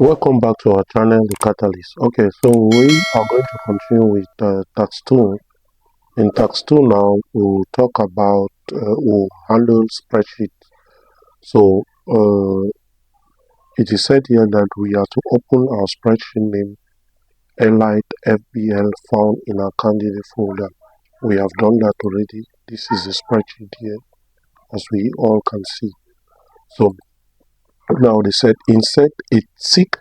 Welcome back to our channel, The Catalyst. Okay, so we are going to continue with task 2. In task 2 now, we'll talk about, we'll handle spreadsheet. So, it is said here that we are to open our spreadsheet name, Elite FBL, found in our candidate folder. We have done that already. This is the spreadsheet here, as we all can see. So, now they said insert a tick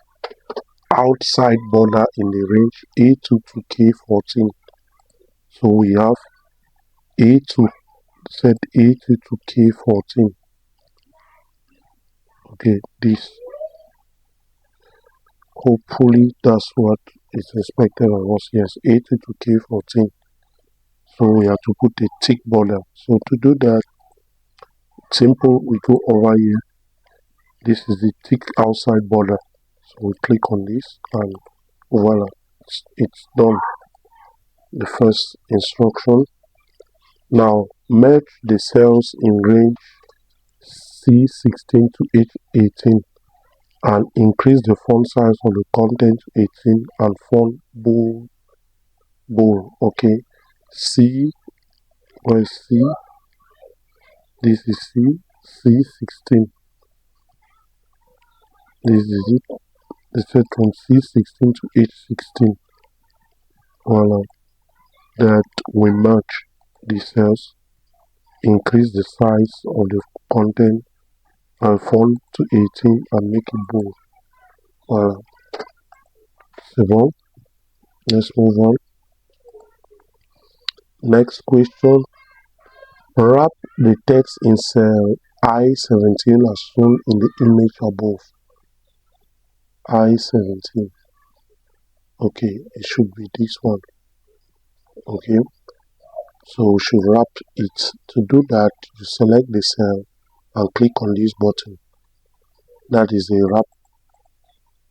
outside border in the range A2 to K14. So we have A2, set A2 to K14. Okay, this, hopefully that's what is expected of us. Yes, A2 to K14. So we have to put a tick border. So to do that, simple, we go over here. This is the tick outside border. So we click on this and voila, it's done. The first instruction. Now merge the cells in range C16 to H18 and increase the font size of the content to 18 and font bold. Okay, C, where is C? This is C, C16. This is it. It's set from C16 to H16. Voila. That we merge the cells, increase the size of the content and font to 18 and make it bold. Voila. So, let's move on. Next question. Wrap the text in cell I17 as shown in the image above. I17. Okay, it should be this one. Okay, so we should wrap it. To do that, you select the cell and click on this button. That is the wrap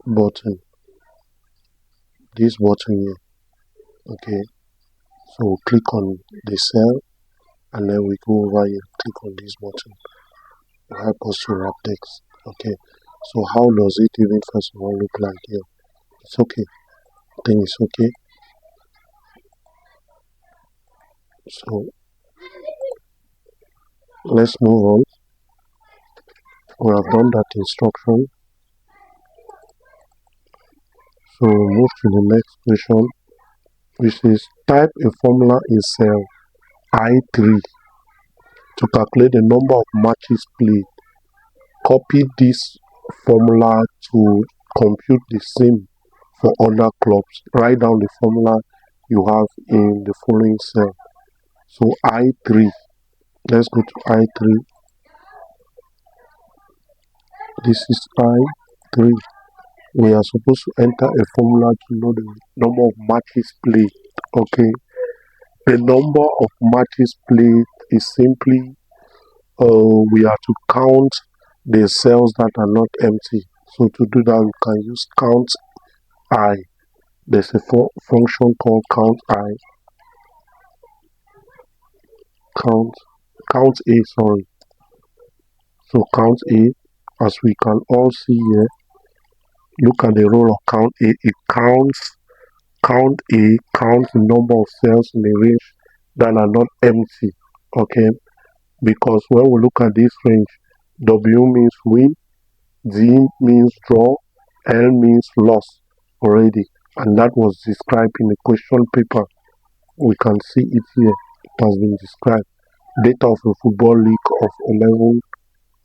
button. This button here. Okay, so we click on the cell and then we go over here, click on this button. It will help us to wrap text. Okay, so how does it even first of all look like here? It's okay. I think it's okay. So let's move on. We have done that instruction. So we'll move to the next question, which is type a formula in cell I3 to calculate the number of matches played. Copy this formula to compute the same for other clubs. Write down the formula you have in the following cell. So I3. Let's go to I3. This is I3. We are supposed to enter a formula to know the number of matches played. Okay, the number of matches played is simply we are to count the cells that are not empty. So to do that, we can use count I. There's a function called count I. Count A, sorry. So count A, as we can all see here. Look at the role of count A. It counts the number of cells in the range that are not empty. Okay, because when we look at this range, W means win, D means draw, L means loss already, and that was described in the question paper. We can see it here. It has been described. Data of a football league of 11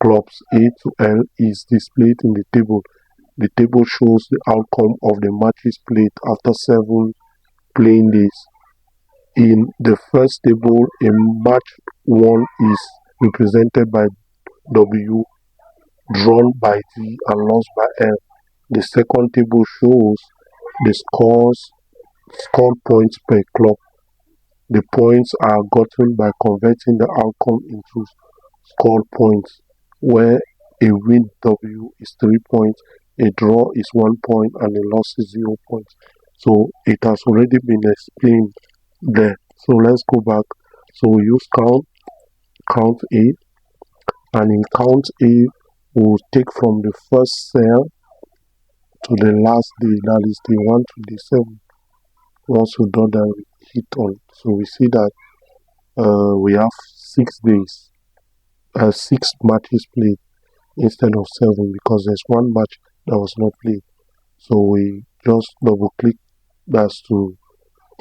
clubs A to L is displayed in the table. The table shows the outcome of the matches played after 7 playing days. In the first table, a match won is represented by W, drawn by D, and lost by L. The second table shows the scored points per club. The points are gotten by converting the outcome into scored points, where a win W is 3 points, a draw is 1 point, and a loss is 0 points. So it has already been explained there. So let's go back. So we use count A, and in count A we'll take from the first cell to the last day, that is day 1 to day 7. Once we do that, we hit on. So we see that we have 6 days, 6 matches played instead of 7, because there's one match that was not played. So we just double click that's to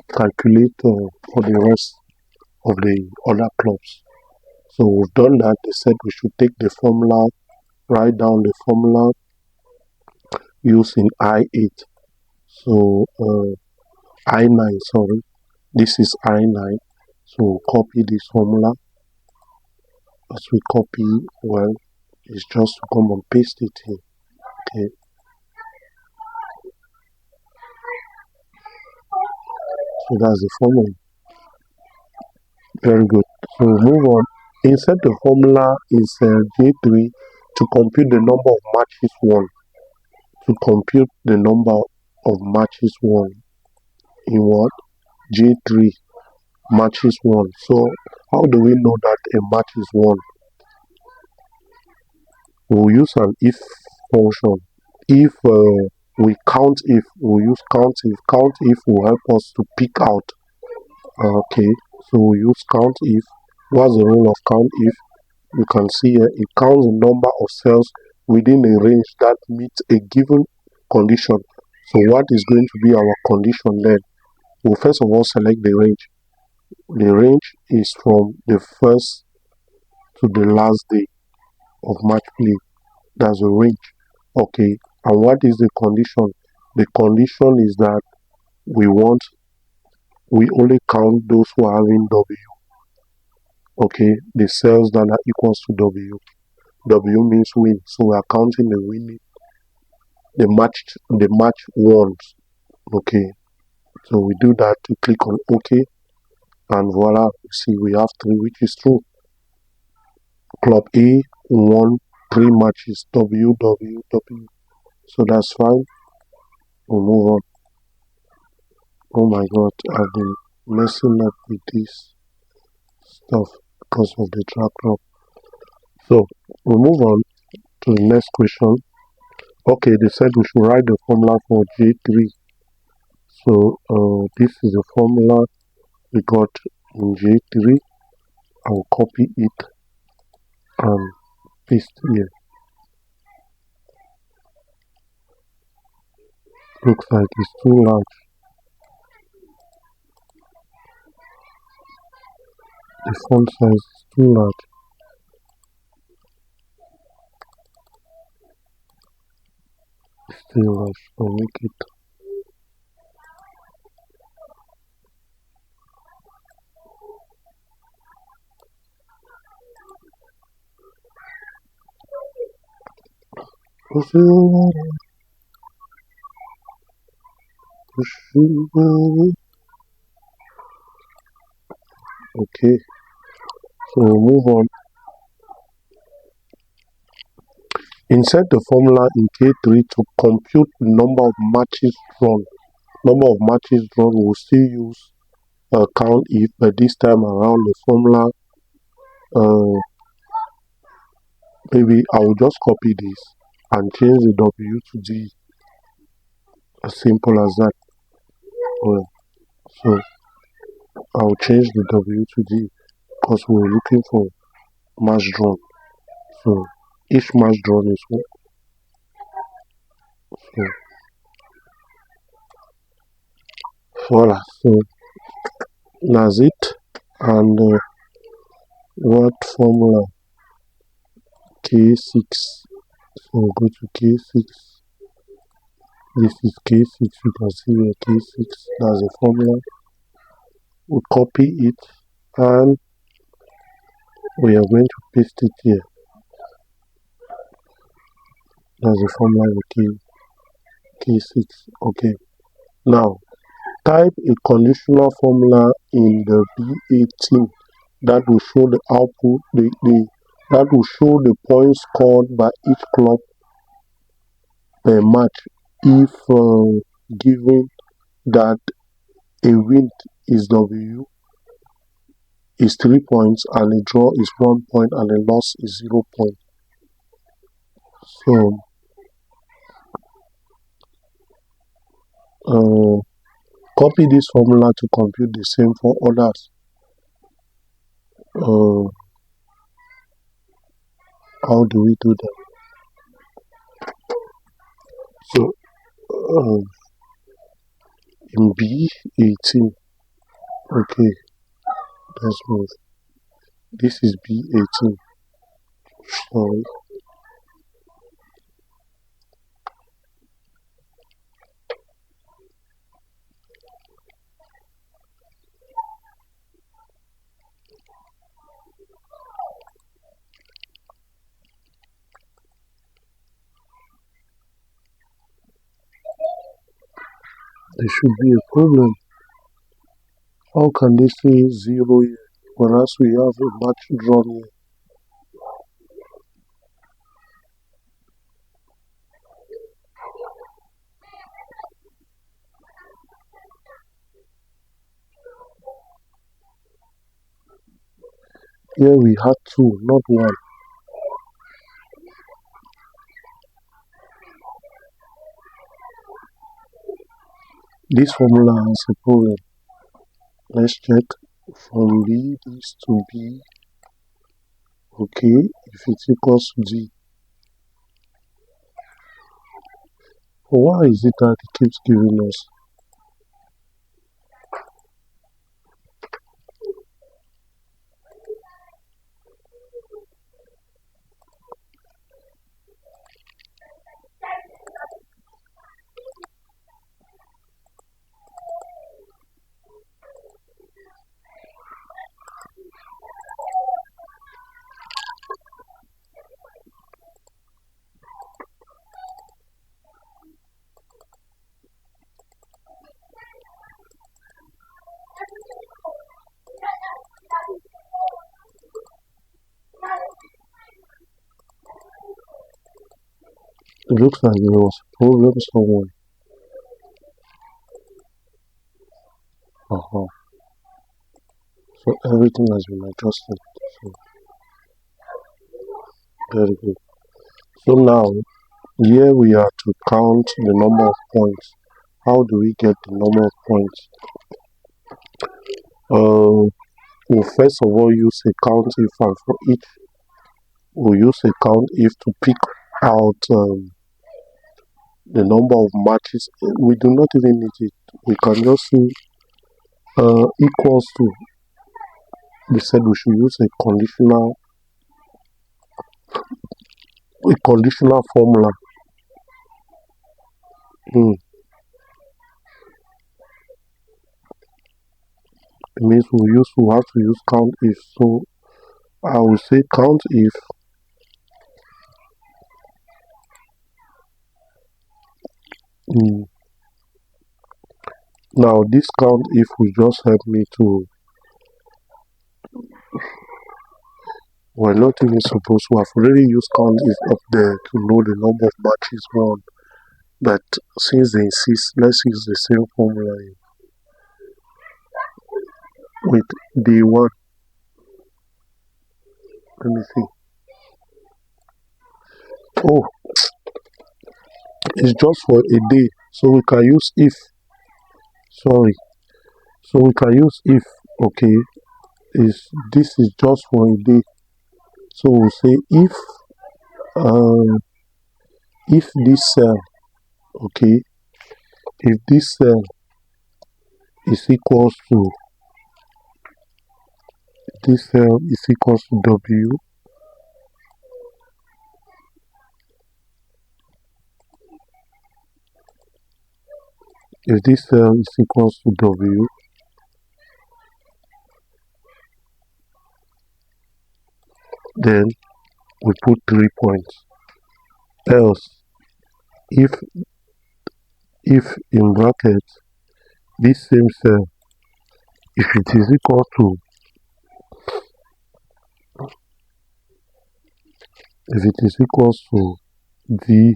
calculate for the rest of the other clubs. So we've done that. They said we should take the formula, write down the formula using I8. So I9, sorry, this is I9. So we'll copy this formula. As we copy, well, it's just to come and paste it here. Okay. So that's the formula. Very good. So move on. Insert the formula is J3 to compute the number of matches won. To compute the number of matches won in what? J3 matches won. So how do we know that a match is won? We'll use an if function. If we count if, we'll use count if. Count if will help us to pick out. Okay, so we use count if. What's the rule of count if? You can see here it counts the number of cells within a range that meets a given condition. So what is going to be our condition then? We'll first of all select the range. The range is from the first to the last day of match play. That's a range. Okay, and what is the condition? The condition is that we only count those who are having W. Okay, the cells that are equals to W. W means win, so we are counting the winning, the match ones. Okay, so we do that to click on OK, and voila, see we have 3, which is true. Club A won 3 matches, W, W, W. So that's fine. We'll move on. Oh my god, I've been messing up with this stuff because of the drag drop. So we'll move on to the next question. Okay, they said we should write the formula for J3. So this is the formula we got in J3. I'll copy it and paste here. Looks like it's too large. The font size is too large. It's too large. I'll make it. Okay, so we'll move on. Insert the formula in K3 to compute the number of matches drawn. Number of matches drawn, we'll still use count if, but this time around the formula, maybe I will just copy this and change the W to D. As simple as that. So I'll change the W to D because we're looking for match drawn. So each match drawn is one. So voila. So that's it. And what formula? K6. So go to K6. This is K6. You can see here K6. That's the formula. We copy it and we are going to paste it here. That's the formula with K6. Okay. Now type a conditional formula in the B18 that will show the output, that will show the points scored by each club per match if given that a win is W is 3 points and a draw is 1 point and a loss is 0 point. So uh, copy this formula to compute the same for others. How do we do that? So in B18, okay, let's move. This is B18. Sorry. There should be a problem. How can they say 0 here, whereas we have a match drawn here? Here we had 2, not 1. This formula has a problem. Let's check. From B, this to B. Okay, if it's equals to G. Why is it that it keeps giving us? It looks like there was a problem somewhere. So everything has been adjusted. So very good. So now here we are to count the number of points. How do we get the number of points? We'll first of all use a COUNTIF, and for each we'll use a COUNTIF to pick out the number of matches. We do not even need it. We can just say equals to. We said we should use a conditional formula. It means we have to use COUNTIF. So I will say COUNTIF now this COUNTIF will just help me to, we're not even supposed to have already used COUNTIF up there to know the number of matches won, but since they insist, let's use the same formula with day 1. Let me see. Oh, it's just for a day, so we can use if. Sorry, so we can use if. Okay, this is just for a day, so we'll say if this cell, okay, if this cell is equals to W, if this cell is equals to W, then we put 3 points. Else, if in brackets this same cell, if it is equal to D,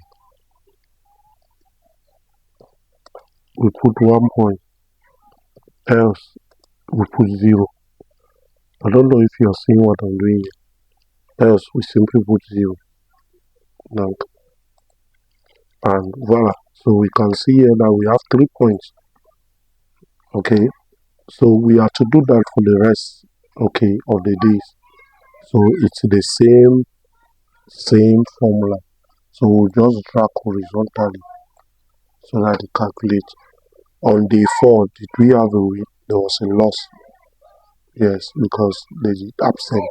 we put 1 point. Else, we put 0. I don't know if you are seeing what I'm doing here. Else, we simply put 0. And voila. So we can see here that we have 3 points. Okay, so we are to do that for the rest, okay, of the days. So it's the same formula. So we'll just drag horizontally so that it calculates. On day 4, did we have a win? There was a loss. Yes, because the absent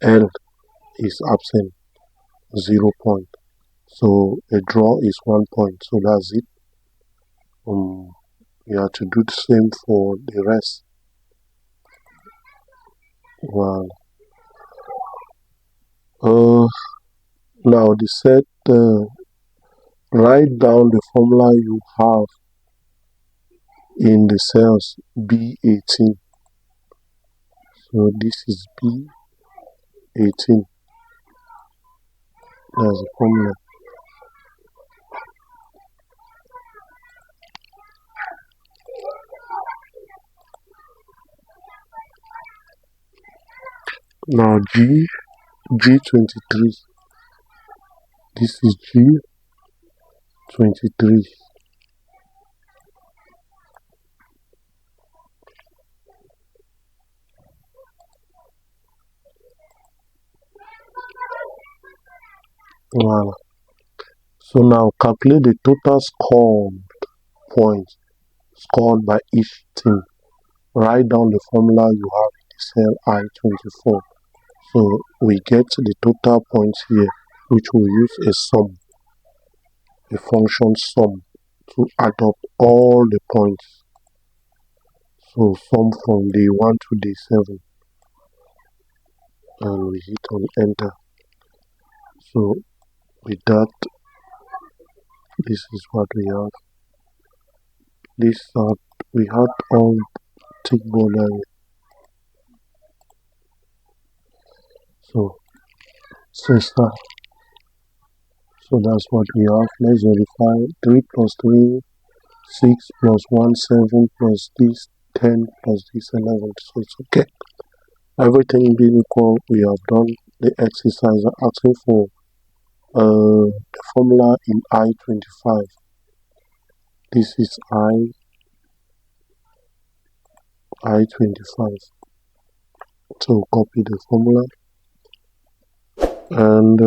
L is absent, 0 point. So a draw is 1 point. So that's it. We have to do the same for the rest. Well, now the set. Write down the formula you have in the cells B18. So this is B18. That's the formula. Now G23. This is G23. Wow. So now calculate the total scored points scored by each team. Write down the formula you have in the cell I24. So we get the total points here, which will use a function sum to add up all the points. So sum from day 1 to day 7. And we hit on enter. So with that, this is what we have. We had all tick border. So that. So that's what we have. Let's verify 3 plus 3, 6 plus 1, 7 plus this, 10 plus this, 11. So it's okay. Everything being equal, we have done the exercise asking for the formula in I25. This is I25. So copy the formula and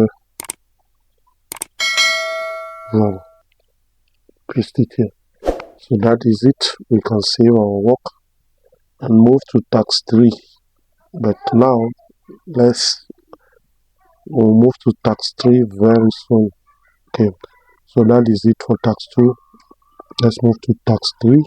paste it here. So that is it. We can save our work and move to task 3. But now we'll move to task 3 very soon. Okay, so that is it for task 2. Let's move to task 3.